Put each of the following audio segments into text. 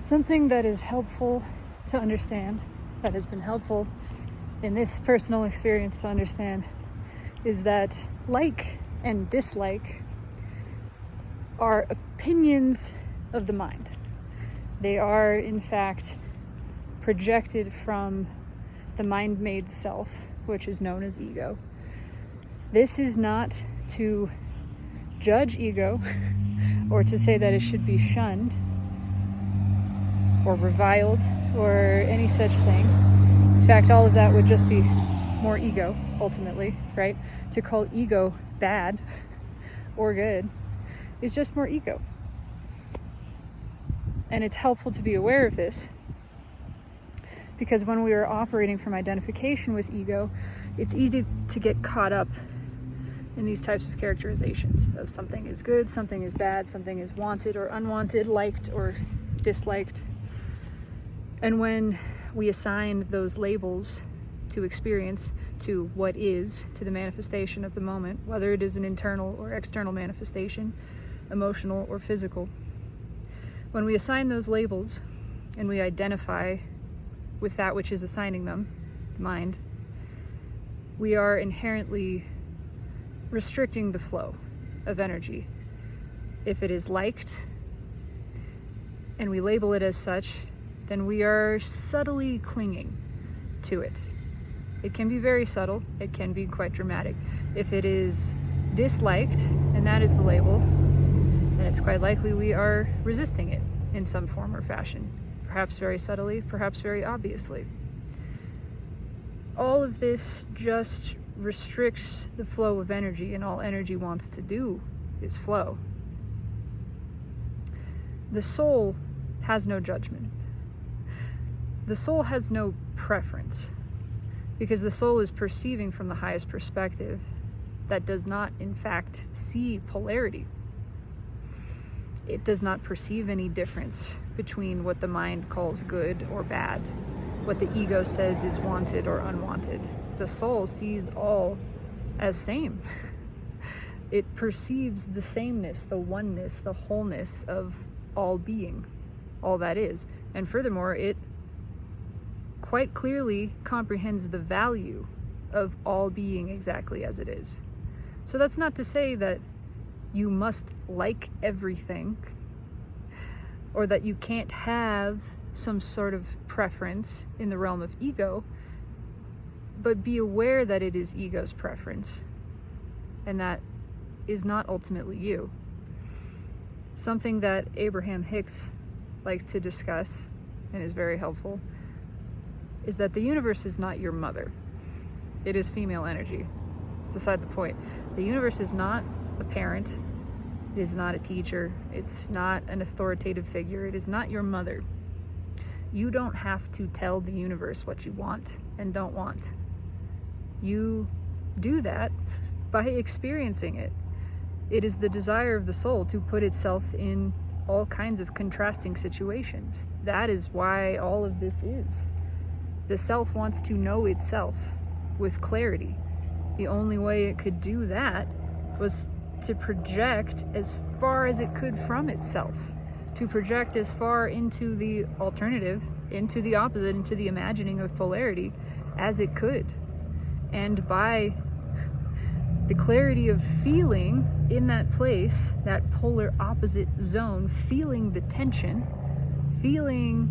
Something that is helpful to understand, that has been helpful in this personal experience to understand, is that like and dislike are opinions of the mind. They are, in fact, projected from the mind-made self, which is known as ego. This is not to judge ego or to say that it should be shunned or reviled or any such thing. In fact, all of that would just be more ego, ultimately, right? To call ego bad or good is just more ego. And it's helpful to be aware of this, because when we are operating from identification with ego, it's easy to get caught up in these types of characterizations of something is good, something is bad, something is wanted or unwanted, liked or disliked. And when we assign those labels to experience, to what is, to the manifestation of the moment, whether it is an internal or external manifestation, emotional or physical, when we assign those labels and we identify with that which is assigning them, the mind, we are inherently restricting the flow of energy. If it is liked and we label it as such, then we are subtly clinging to it. It can be very subtle, it can be quite dramatic. If it is disliked, and that is the label, then it's quite likely we are resisting it in some form or fashion. Perhaps very subtly, perhaps very obviously. All of this just restricts the flow of energy, and all energy wants to do is flow. The soul has no judgment. The soul has no preference, because the soul is perceiving from the highest perspective that does not, in fact, see polarity. It does not perceive any difference between what the mind calls good or bad, what the ego says is wanted or unwanted. The soul sees all as same. It perceives the sameness, the oneness, the wholeness of all being, all that is. And furthermore, it quite clearly comprehends the value of all being exactly as it is. So that's not to say that you must like everything, or that you can't have some sort of preference in the realm of ego, but be aware that it is ego's preference, and that is not ultimately you. Something that Abraham Hicks likes to discuss, and is very helpful, is that the universe is not your mother. It is female energy. Beside the point. The universe is not a parent. It is not a teacher. It's not an authoritative figure. It is not your mother. You don't have to tell the universe what you want and don't want. You do that by experiencing it. It is the desire of the soul to put itself in all kinds of contrasting situations. That is why all of this is. The self wants to know itself with clarity. The only way it could do that was to project as far as it could from itself, to project as far into the alternative, into the opposite, into the imagining of polarity as it could. And by the clarity of feeling in that place, that polar opposite zone, feeling the tension, feeling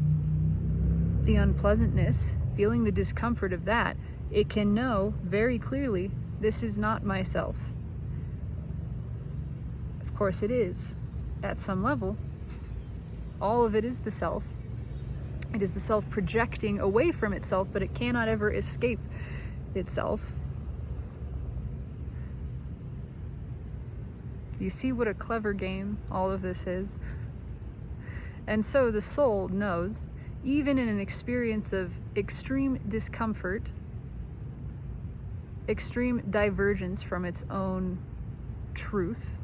the unpleasantness, feeling the discomfort of that, it can know very clearly, this is not myself. Of course it is, at some level. All of it is the self. It is the self projecting away from itself, but it cannot ever escape itself. You see what a clever game all of this is? And so the soul knows, even in an experience of extreme discomfort, extreme divergence from its own truth,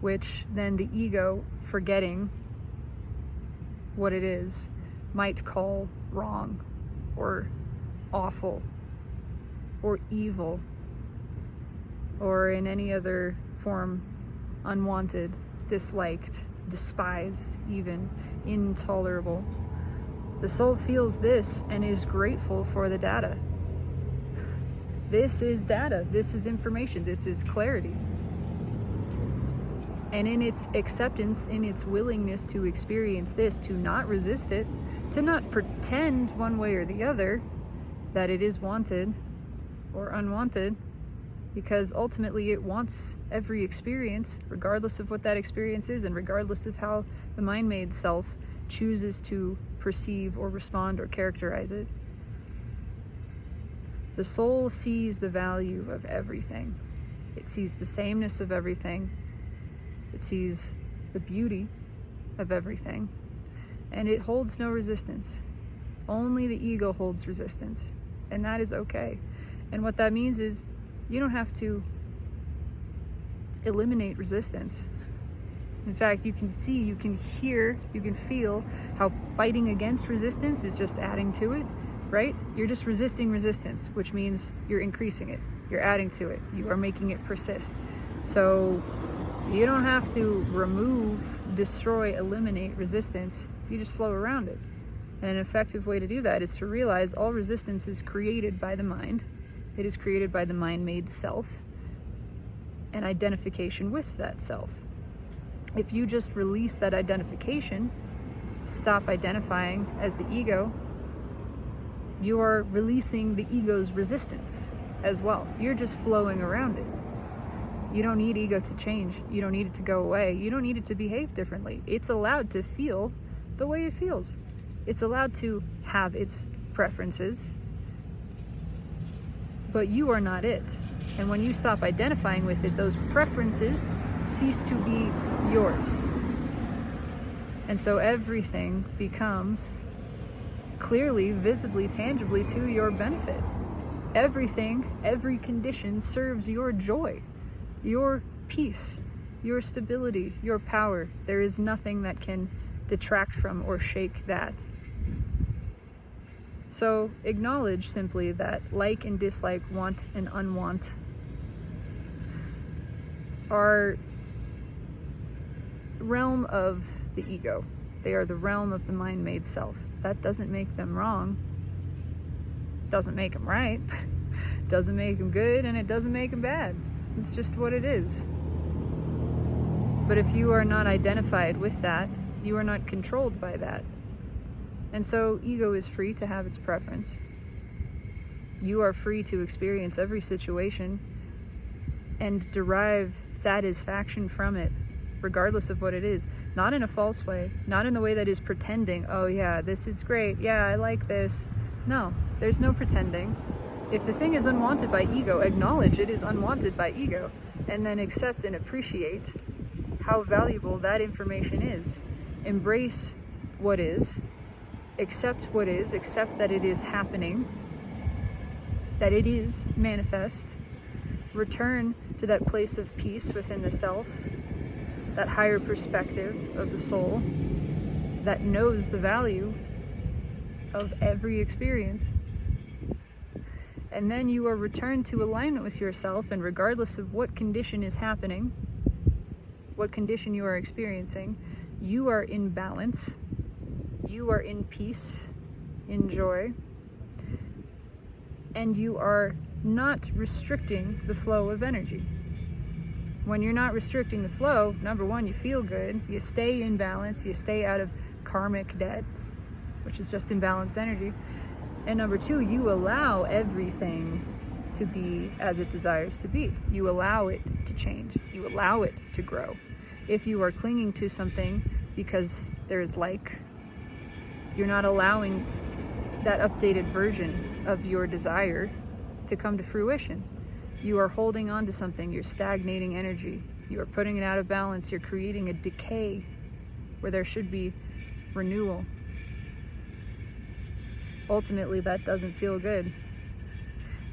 which then the ego, forgetting what it is, might call wrong or awful or evil, or in any other form unwanted, disliked, despised, even intolerable. The soul feels this and is grateful for the data. This is data, this is information, this is clarity. And in its acceptance, in its willingness to experience this, to not resist it, to not pretend one way or the other that it is wanted or unwanted, because ultimately it wants every experience, regardless of what that experience is, and regardless of how the mind-made self chooses to perceive or respond or characterize it. The soul sees the value of everything. It sees the sameness of everything. It sees the beauty of everything. And it holds no resistance. Only the ego holds resistance. And that is okay. And what that means is you don't have to eliminate resistance. In fact, you can see, you can hear, you can feel how fighting against resistance is just adding to it, right? You're just resisting resistance, which means you're increasing it. You're adding to it. You are making it persist. So you don't have to remove, destroy, eliminate resistance. You just flow around it. And an effective way to do that is to realize all resistance is created by the mind. It is created by the mind-made self and identification with that self. If you just release that identification, stop identifying as the ego, you are releasing the ego's resistance as well. You're just flowing around it. You don't need ego to change. You don't need it to go away. You don't need it to behave differently. It's allowed to feel the way it feels. It's allowed to have its preferences, but you are not it. And when you stop identifying with it, those preferences cease to be yours. And so everything becomes clearly, visibly, tangibly to your benefit. Everything, every condition serves your joy, your peace, your stability, your power. There is nothing that can detract from or shake that. So acknowledge simply that like and dislike, want and unwant are realm of the ego. They are the realm of the mind-made self. That doesn't make them wrong. Doesn't make them right. Doesn't make them good, and it doesn't make them bad. It's just what it is. But if you are not identified with that, you are not controlled by that. And so ego is free to have its preference. You are free to experience every situation and derive satisfaction from it, regardless of what it is. Not in a false way, not in the way that is pretending, oh yeah, this is great, yeah, I like this. No, there's no pretending. If the thing is unwanted by ego, acknowledge it is unwanted by ego, and then accept and appreciate how valuable that information is. Embrace what is, accept what is, accept that it is happening, that it is manifest. Return to that place of peace within the self, that higher perspective of the soul that knows the value of every experience. And then you are returned to alignment with yourself, and regardless of what condition is happening, what condition you are experiencing, you are in balance, you are in peace, in joy, and you are not restricting the flow of energy. When you're not restricting the flow, number one, you feel good, you stay in balance, you stay out of karmic debt, which is just imbalanced energy. And number two, you allow everything to be as it desires to be. You allow it to change. You allow it to grow. If you are clinging to something because there is you're not allowing that updated version of your desire to come to fruition. You are holding on to something, you're stagnating energy, you are putting it out of balance, you're creating a decay where there should be renewal. Ultimately, that doesn't feel good.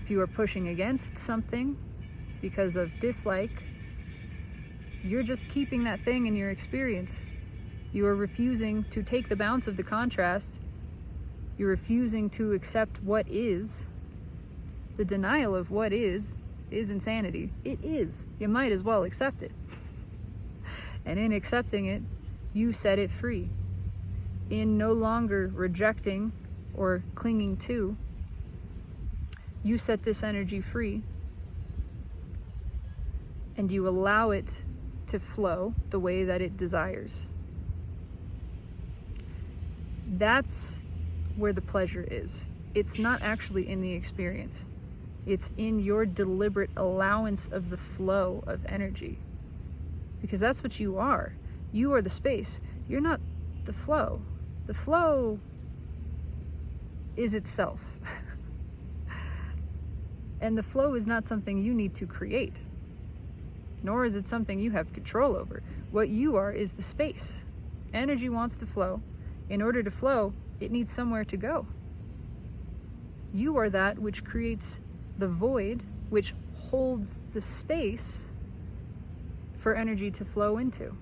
If you are pushing against something because of dislike, you're just keeping that thing in your experience. You are refusing to take the bounce of the contrast. You're refusing to accept what is. The denial of what is insanity. It is. You might as well accept it. And in accepting it, You set it free. In no longer rejecting or clinging to, you set this energy free, and you allow it to flow the way that it desires. That's where the pleasure is. It's not actually in the experience. It's in your deliberate allowance of the flow of energy. Because that's what you are. You are the space. You're not the flow. The flow is itself. And the flow is not something you need to create, nor is it something you have control over. What you are is the space. Energy wants to flow. In order to flow, it needs somewhere to go. You are that which creates the void, which holds the space for energy to flow into.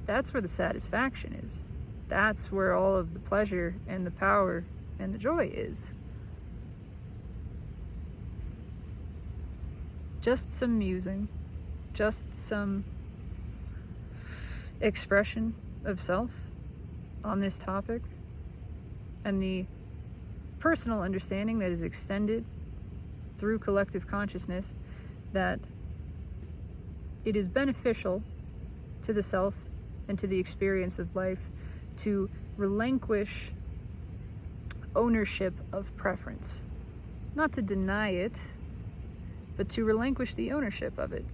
That's where the satisfaction is. That's where all of the pleasure and the power and the joy is. Just some musing, just some expression of self on this topic, and the personal understanding that is extended through collective consciousness that it is beneficial to the self and to the experience of life to relinquish ownership of preference. Not to deny it, but to relinquish the ownership of it.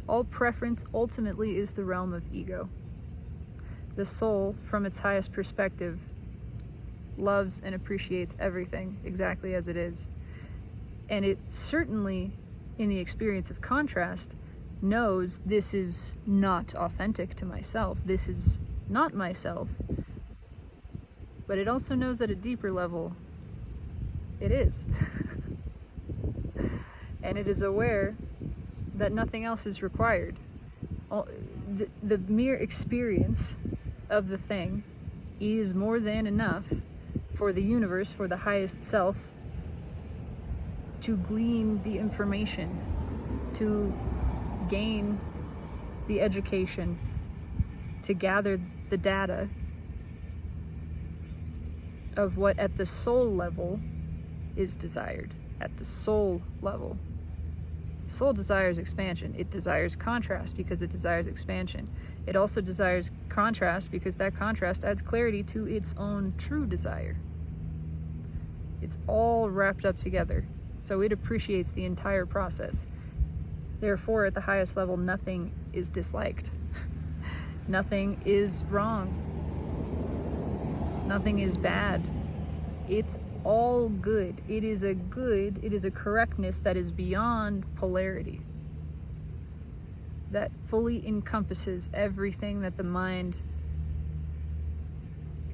All preference ultimately is the realm of ego. The soul, from its highest perspective, loves and appreciates everything exactly as it is. And it certainly, in the experience of contrast, knows this is not authentic to myself. This is not myself. But it also knows at a deeper level, it is. And it is aware that nothing else is required. The mere experience of the thing is more than enough for the universe, for the highest self, to glean the information, to gain the education, to gather the data of what at the soul level is desired. At the soul level. Soul desires expansion. It desires contrast because it desires expansion. It also desires contrast because that contrast adds clarity to its own true desire. It's all wrapped up together. So it appreciates the entire process. Therefore, at the highest level, nothing is disliked. Nothing is wrong. Nothing is bad. It's all good. It is a correctness that is beyond polarity. That fully encompasses everything that the mind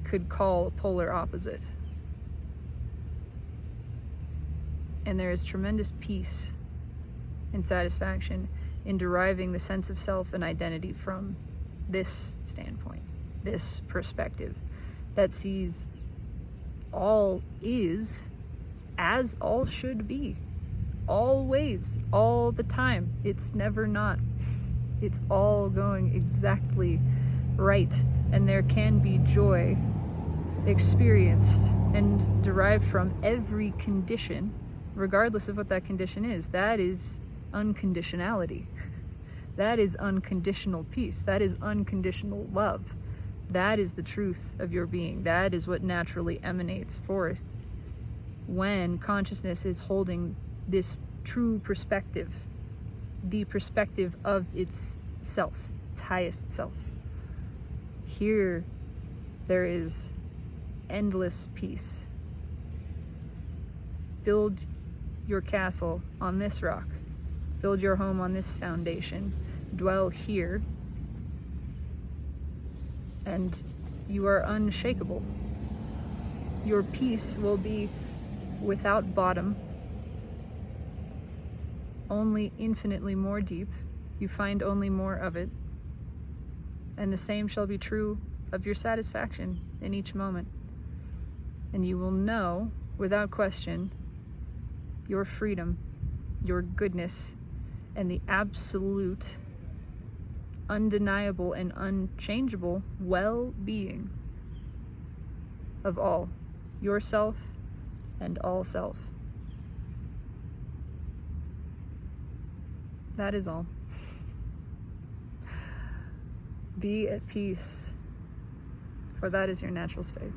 could call a polar opposite. And there is tremendous peace and satisfaction in deriving the sense of self and identity from this standpoint, this perspective that sees all is as all should be, always, all the time. It's never not. It's all going exactly right, and there can be joy experienced and derived from every condition, regardless of what that condition is. That is unconditionality. That is unconditional peace. That is unconditional love. That is the truth of your being. That is what naturally emanates forth when consciousness is holding this true perspective, the perspective of its self, its highest self. Here, there is endless peace. Build your castle on this rock. Build your home on this foundation. Dwell here. And you are unshakable. Your peace will be without bottom, only infinitely more deep. You find only more of it. And the same shall be true of your satisfaction in each moment. And you will know, without question, your freedom, your goodness, and the absolute undeniable and unchangeable well-being of all, yourself and all self. That is all. Be at peace, for that is your natural state.